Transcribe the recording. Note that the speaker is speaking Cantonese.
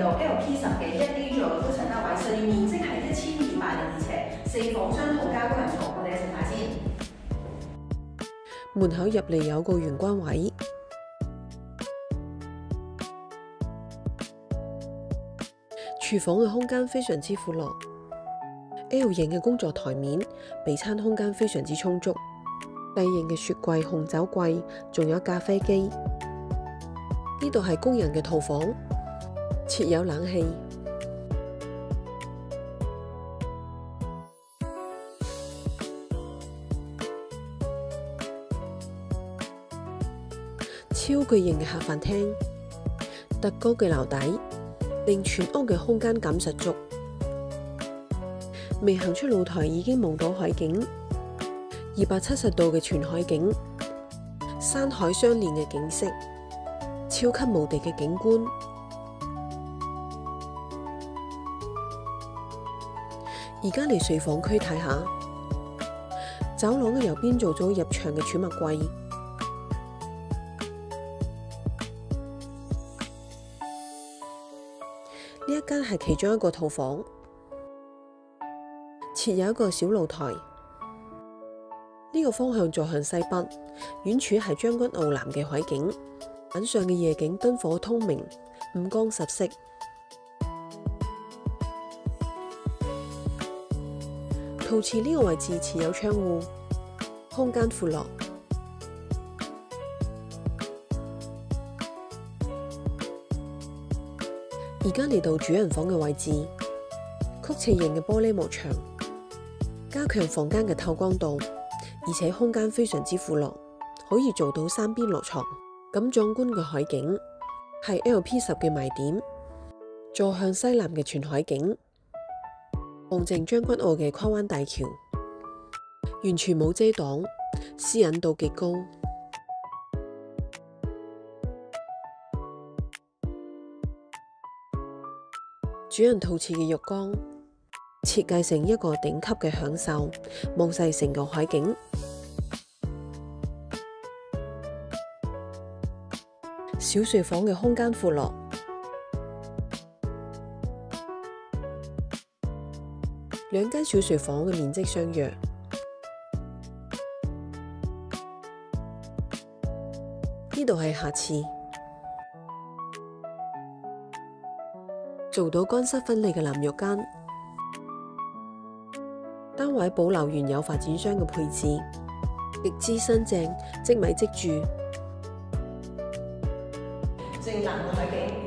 到 LP10嘅1A 座高層單位，實用面積係1202呎，4房雙套加工人床，我哋一齊睇先。門口入嚟有個玄關位，廚房嘅空間非常之闊落 ，L 型嘅工作台面，備餐空間非常之充足，細型嘅雪櫃、紅酒櫃，仲有咖啡機。呢度係工人嘅套房，設有冷氣。超巨型嘅客飯廳，特高嘅樓底，令全屋嘅空間感十足。未行出露台已經望到海景，270度嘅全海景，山海相連嘅景色，超級無敵嘅景觀。而家嚟睡房區睇下，走廊嘅右邊做咗入牆嘅儲物櫃。呢一間係其中一個套房，設有一個小露台。呢個方向坐向西北，遠處係將軍澳南嘅海景。晚上嘅夜景燈火通明，五光十色。陶瓷呢個位置設有窗戶，空間闊落。而家嚟到主人房嘅位置，曲斜形嘅玻璃幕牆，加強房間嘅透光度，而且空間非常之闊落，可以做到三邊落床。咁壯觀嘅海景係 LP10嘅賣點，坐向西南嘅全海景，望正將軍澳嘅跨灣大橋，完全冇遮擋，私隱度極高。主人陶瓷嘅浴缸設計成一個頂級嘅享受，望晒成個海景。小睡房嘅空間闊落，兩間小睡房嘅面積相若。呢度係下廁，做到乾濕分離嘅淋浴間。單位保留原有發展商嘅配置，極之新淨，即米即住。正南嘅海景。